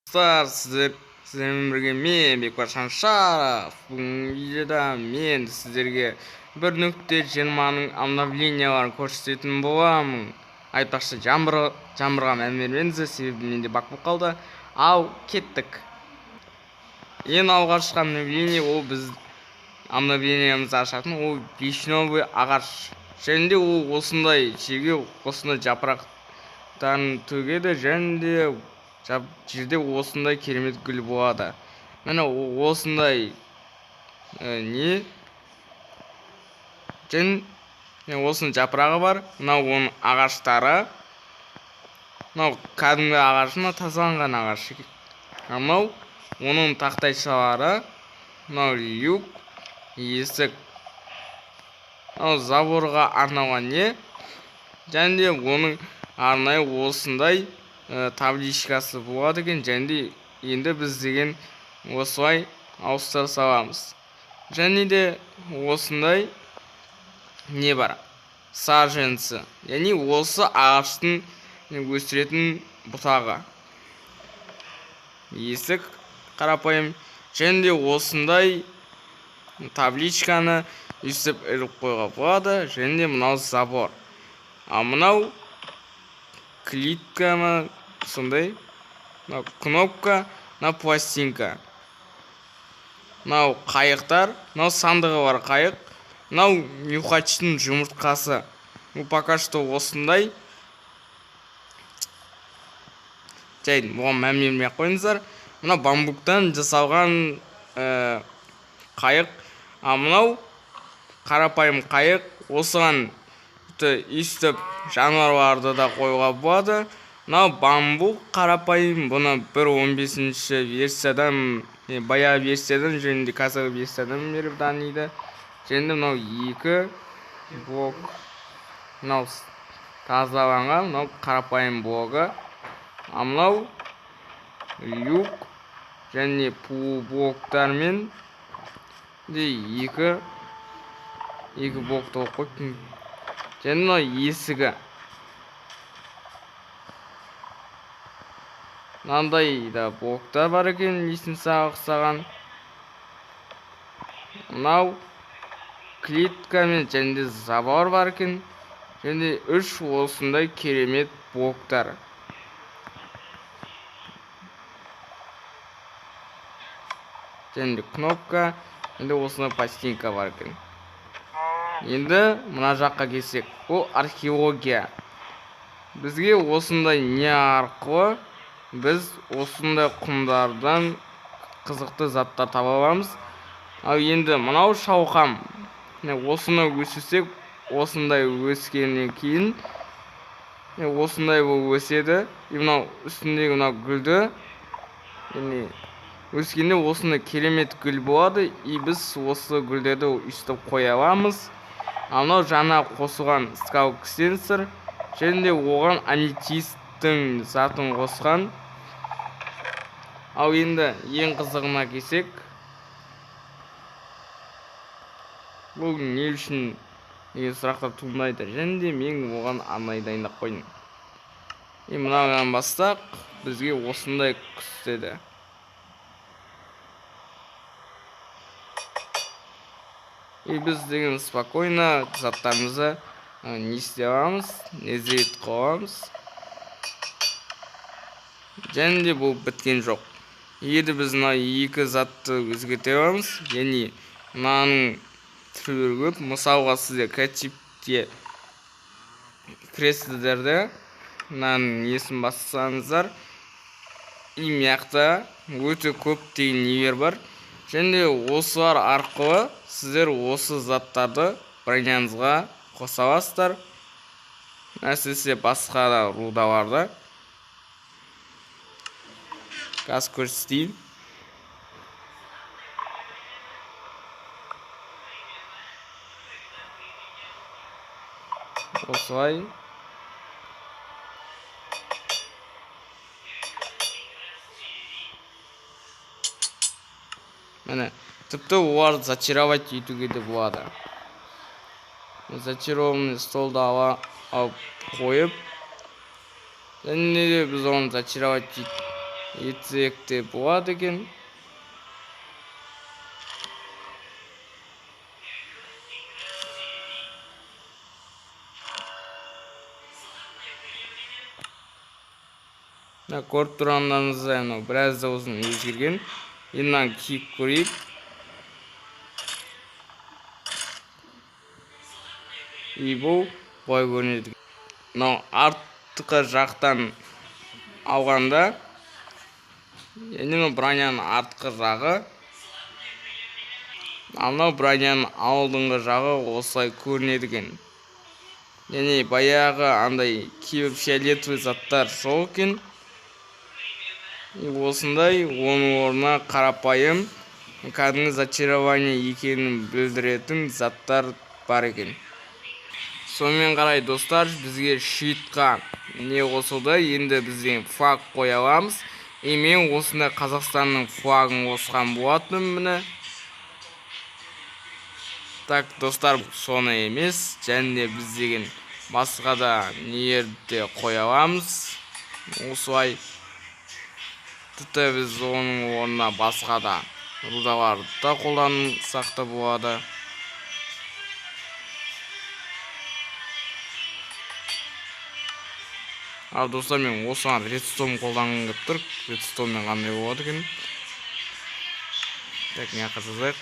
Сіздермен бірге мен Бекбар Шаншаров. Бүгінгі видеода мен сіздерге 1.20-ның обновленияларын көрсететін боламын. Айтпақшы жаңбырға мән бермеңіздер, себебі менде бак болып қалды. Ал кеттік. Ең алғашқы обновление ол біз обновлениямызды ашатын ол вишневый ағаш. Және де ол осындай жерге осындай жапырақтарын төгеді, және де жерде осындай керемет гүл болады. Міне осындай осының жапырағы бар. Мынау оның ағаштары. Мынау кәдімгі ағашына тазаланған ағаш. Мынау оның тақтайшалары. Мынау люк, есік. Мынау заборға арналған не. Және де оның арнайы осындай табличкасы болады екен. Және де енді біз деген осылай ауыстыра саламыз. Және де осындай не бар? Саженцы. Яғни осы ағаштың өсіретін бұтағы. Есік қарапайым. Және де осындай табличканы үстіп іліп қойға болады. Және де мынау забор. А мынау клетка ма сондай. Мынау кнопка, мынау пластинка. Мынау қайықтар, мынау сандығы бар қайық. Мынау нюхачтың жұмыртқасы. Бұл пока что осындай. Жайын, бұған мән бермей қойыңыздар. Мынау бамбуктан жасалған қайық. А мынау қарапайым қайық. Осыған үстіп жануарларды да қойға болады. Мынау бамбук қарапайым. Бұны 1.15 версиядан, баяғы версиядан және де қазіргі версиядан беріп дамиды. Және де мынау 2 блок. Мынау тазаланған, мынау қарапайым блогы. А мынау люк және пул блоктармен де 2 блокты қойып. Және мынау есігі. Мынандай да блоктар бар екен, есін саған. Мынау клетка мен және де забор бар екен. Және де 3 осындай керемет блоктар. Және де кнопка, және де осындай пластинка бар екен. Енді мына жаққа келсек, бұл археология. Бізге осындай не арқылы біз осындай құмдардан қызықты заттар таба аламыз. Ал енді мынау шауқам. Осыны өсірсек, осындай өскеннен кейін осындай бұл өседі. Мынау үстіндегі мынау гүлді өскенде осындай керемет гүл болады. И біз осы гүлдерді үстіп қоя аламыз. Ал мынау жаңа қосылған скаут сенсор. Және де оған аметисттің затын қосқан. Ал енді ең қызығына келсек, бұл не үшін деген сұрақтар туындайды. Және де мен оған арнайы дайындап қойдым. Мынаған бастақ, бізге осындай күстеді. Біз деген спокойно заттарымызды не істей аламыз, незірет қоямыз. Және де бұл біткен жоқ. Еді біз мына 2 затты өзгерте аламыз. Яғни мынаның түрлері көп. Мысалға сіздер креативте кіресіздерді мынаның несін бассаңыздар, мияқта өте көп деген нелер бар. Және де осылар арқылы сіздер осы заттарды бронянызға қоса аласыздар. Әсіресе басқа да рудаларды. Газ көрсетейін. Осылай. Міне, тіпті оларды зачаровать етуге де болады. Зачарованный столды алып қойып, және де біз оны зачаровать етсек те болады екен. Көріп тұрғандарыңыздай анау біраз дауысын өзгерген. Енді мынаны киіп көрейік. Бұл былай көрінеді. Мынау артқы жақтан алғанда, енді броняның артқы жағы, анау броняның алдыңғы жағы осылай көрінеді екен. Және баяғы андай кейбір фиолетовый заттар жоқ екен. Осындай оның орнына қарапайым кәдімгі зачарование екенін білдіретін заттар бар екен. Сонымен қарай достар, бізге шитқа не қосылды. Енді бізден флаг қоя аламыз. Мен осында Қазақстанның флагын қосқан болатын міне. Так, достар, соны емес, және біз деген басқа да нелерді қоя аламыз. Осылай тіпті біз оның орнына басқа да рудаларды да қолдансақ та болады. Ал достар, мен осыған редстоун қолданғым келіп тұр. Редстоунмен қандай болады екен? Так, не жазайық.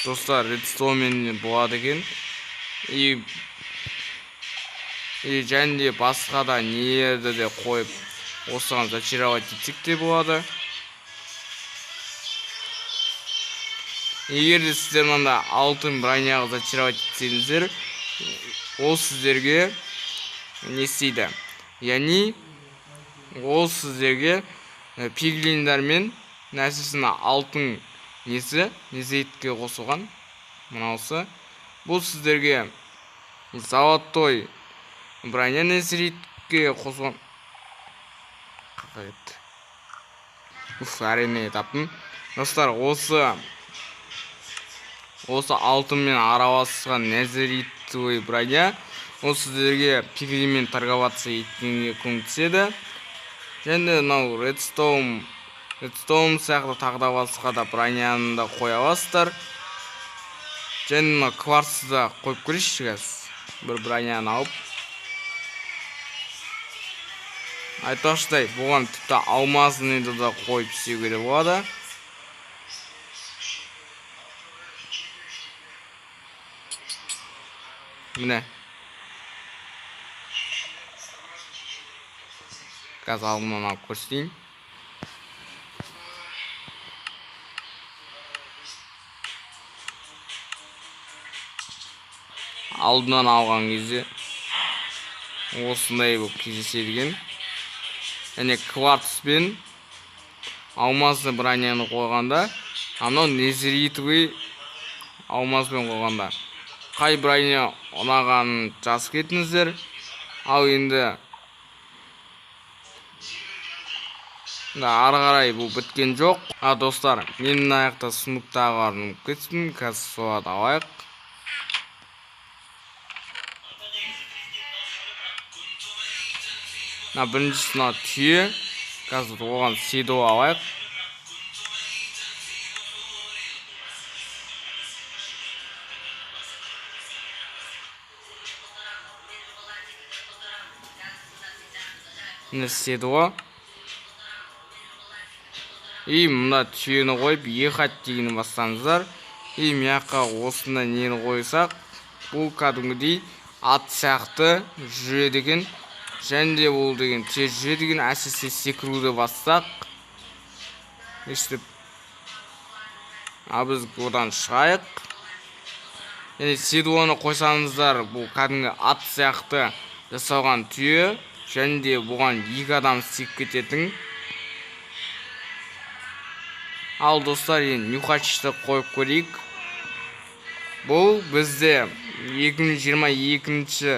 Достар, редстоунмен болады екен. Және де басқа да нелерді де қойып осыған зачаровать етсек те болады. Егер де сіздер мында алтын броняға зачаровать етсеңіздер, ол сіздерге не істейді? Яғни ол сіздерге пиглиндар мен нәсісіне алтын незейтке қосылған. Мынаусы. Бұл сіздерге золотой броня незейтке қосылған. Әрине таптым. Достар, осы алтынмен араласқан незеритовый броня, ол сіздерге пиглинмен торговаться еткенге көмектеседі. Және мынау редстоун сияқты тағы да басқа да броняны да қоя аласыздар. Және мына кварцты да қойып көрейікші қазір. Бір броняны алып. Айтпақшыдай, бұған тіпті алмазын да қойып істеуге де болады. Міне. Қазір алдымнан алып көрсетейін. Алдынан алған кезде осындай болып кездеседі. Және кварцпен алмазды броняны қойғанда, анау незеритовый алмазбен қойғанда қай броня ұнағанын жазып кетіңіздер. Ал енді ары қарай бұл біткен жоқ. Достар, мен мына аяқта сынықтағыларын кетсін. Қазір соларды алайық. Біріншісі түйе. Қазір оған седо алайық. Міне седо. Мына түйені қойып, ехать дегені бастаңыздар. Мияққа осында нені қойсақ, бұл кәдімгідей ат сияқты жүреді екен. Және де бұл деген тез жүреді екен. Әсіресе секіруді бастақ. Естіп. Біз одан шығайық. Және седоны қойсаңыздар, бұл кәдімгі ат сияқты жасалған түйе. Және де бұған 2 адам секіп кететін. Ал достар, нюхачты қойып көрейік. Бұл бізде 2023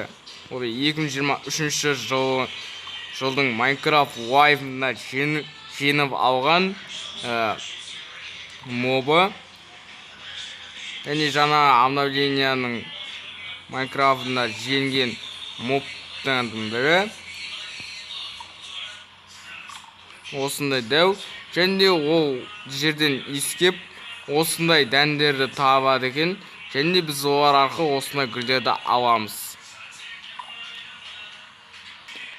жылдың Minecraft Live'на жеңіп алған мобы. Және жаңа обновленияның Майнкрафтында жеңген мобтардың бірі. Осындай дәу. Және де ол жерден искеп осындай дәндерді табады екен. Және біз олар арқылы осындай гүлдерді аламыз.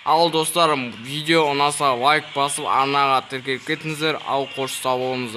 Ал достарым, видео ұнаса лайк басып арнаға тіркеліп кетіңіздер. Ал қош сау болыңыздар.